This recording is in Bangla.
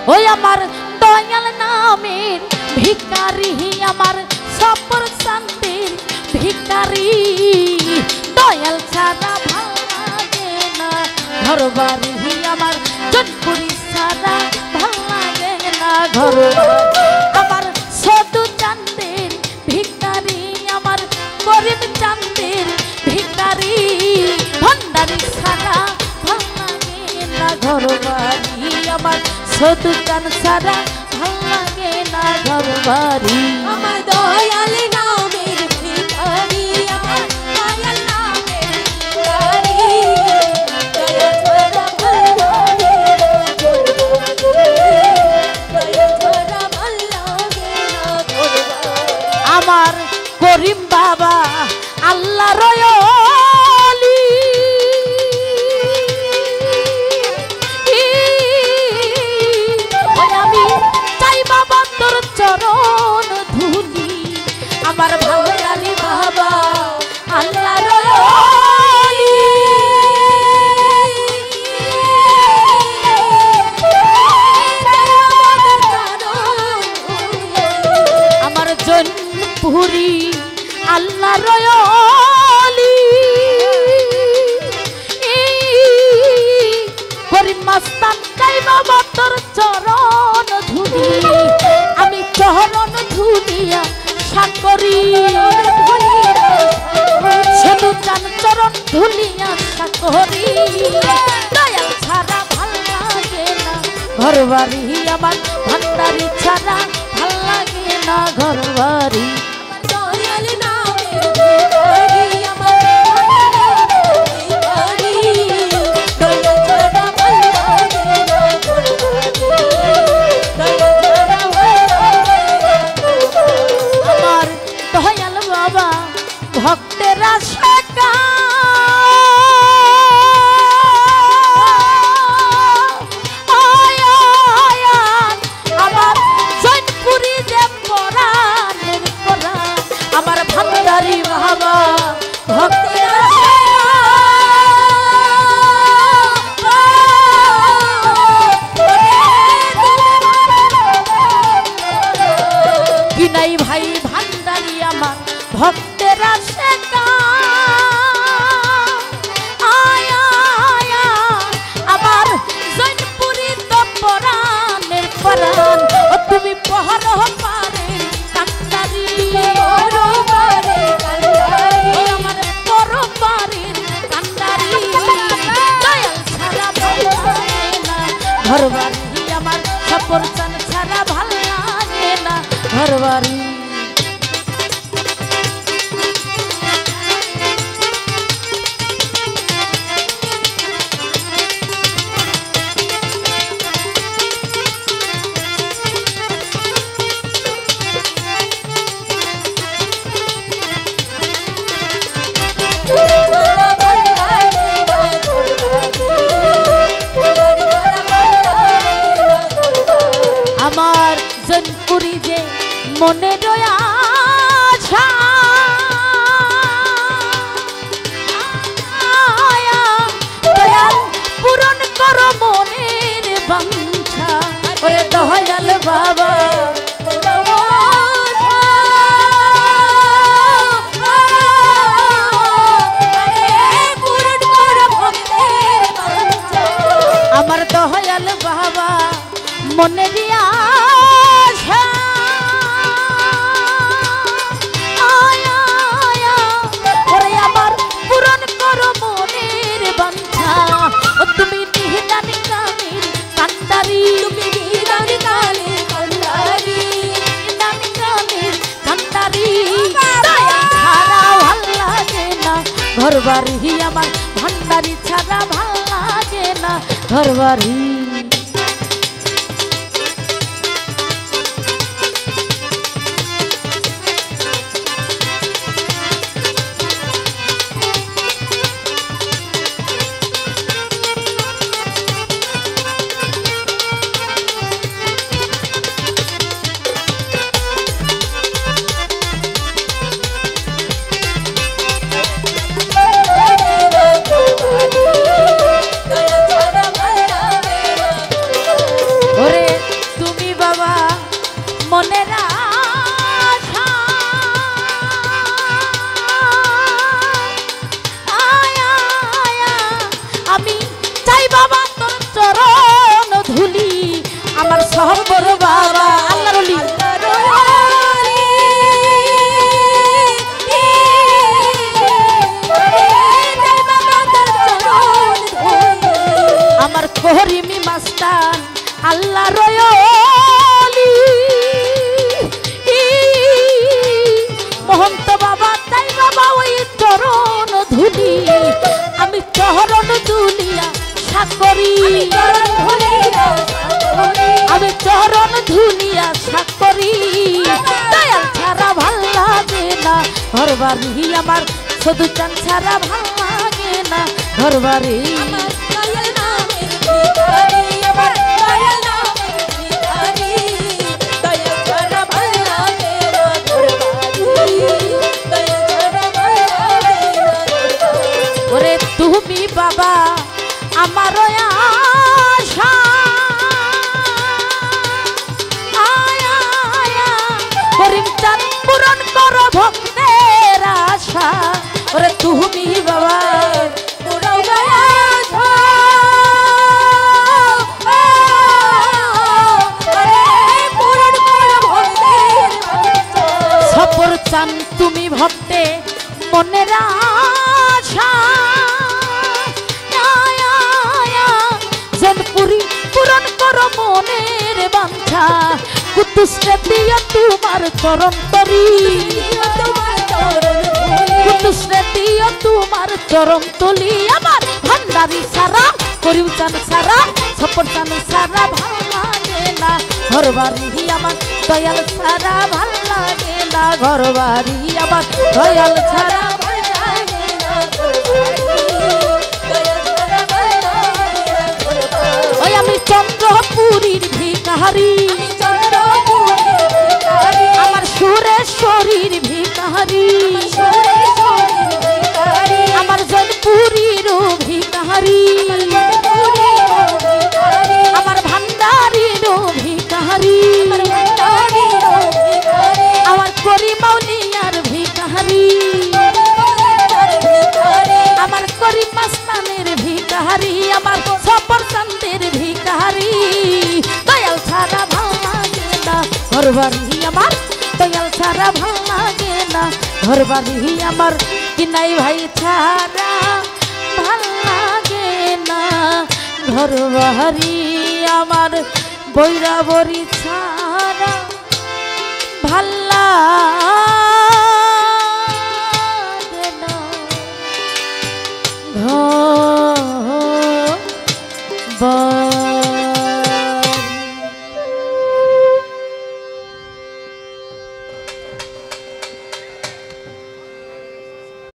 ওই আমার দয়াল নামের ভিখারি আমার সপর শান্তির ভিখারি দয়াল ছাড়া ভালো লাগে না ঘর বাড়ি আমার জনপুরি ছাড়া ভালো লাগে না ঘর আমার সদু চান্দের ভিখারি আমার গরিব চান্দের ভিখারি ভণ্ডারি ছাড়া ভালো লাগে না ঘর বাড়ি আমার সদু চান ছাড়া ভালো লাগে না ঘর বাড়ি আমার দয়াল নামের ভিখারি আমার দয়াল নামের ভিখারি দয়া ছাড়া ভালো লাগে দয়া ছাড়া ভালো লাগে না ঘর বাড়ি আমার করিম বাবা আল্লাহ রয়লি আমি চাই বাবা তোর চরণ ধুলি আমার ভাঙালি বাবা আল্লাহ রয়লি আমার জনপুরি আল্লাহ রয়লি করিম মাস্তান চাই বাবা তোর চরণ ধুলি আমি চরণ ধুলিয়া সাকরি সেতু চান চরণ ধুলিয়া সাকরি দয়াল ছাড়া ভাল লাগে না ঘর বাড়ি আমার ভান্ডারি ছাড়া ভাল লাগে না ঘর বাড়ি দয়াল নামের ভিখারি আমার দয়াল নামের ভিখারি দয়া ছাড়া ভালো লাগে না ঘর বাড়ি দয়া ছাড়া ভালো লাগে না আমার দয়াল বাবা ভক্তেরা শেখা আমার জয়পুরি যে পরাণের পরাণ আমার ভান্ডারি বাবা ভক্তেরা বিনয় ভাই ভান্ডারি আমার ভক্তেরা শেখা আয়া আয়া আমার জৈনপুরি তো পরাণের পরাণ ও তুমি পহর পারে কান্দারি পর পারে কান্দারি ও আমার পর পারে কান্দারি দয়াল ছাড়া ভালো লাগে না ঘর বাড়ি আমার সপর চান ছাড়া ভালো লাগে না ঘর বাড়ি আমার জনপুরি যে মনে রয়া পূরণ করো মনের বাঞ্ছা ওরে দয়াল বাবা আমার দয়াল বাবা মনে দিয়া আমার পূরণ করো মনের বাঞ্ছা ও তুমি নিহিদানি কানির কান্দারি তুমি নিদানি কালে কান্দারি নিহিদানি কানির কান্দারি ছাড়া ভাল লাগে না ঘর বাড়ি আমার ভান্ডারি ছাড়া ভাল লাগে না ঘর বাড়ি আল্লাহ রয়লি মহন্ত বাবা তাই বাবা ওই চরণ ধুলি আমি চরণ দুলিয়া সাকরি আমি চরণ ধুলিয়া সাকরি দয়াল ছাড়া ভাল লাগে না ঘর বাড়ি আমার শুধু চান ছাড়া ভাল লাগে না ঘর বাড়ি ওরে তুমি বাবা আমার আশা করিম চান পূরণ করো ভক্তের আশা ওরে তুমি বাবা সফর চান তুমি ভক্তে মনের আশা জনপুরি পূরণ করো মনের বাঞ্ছা কুতুসরে দিও তোমার চরণ তরি কুতুসরে দিও তোমার চরণ তলি আমার ভান্ডারি সারা করিম চান সারা সফর চান সারা ভাল লাগে না ঘর বাড়ি আমার দয়াল সারা ভাল লাগে না ঘর বাড়ি আমার দয়াল ছাড়া ওই আমি চন্দ্রপুরীর ভিখারি আমার সুরেশ্বরীর ভিখারি আমার জনপুরীর ভিখারি আমার ভান্ডারীর ভিখারি আমার করিমাউলিয়ার ভিখারি আমার করিম মাস্তানের ভিখারি আমার সফর চান্দের ভিখারি দয়াল ছাড়া ভাল লাগে না ঘর বাড়ি আমার দয়াল ছাড়া ভাল লাগে না ঘর বাড়ি আমার কিনাই ভাই ছাড়া ভাল লাগে না ঘর বাড়ি আমার বৈরাবরী ছাড়া ভাল লাগে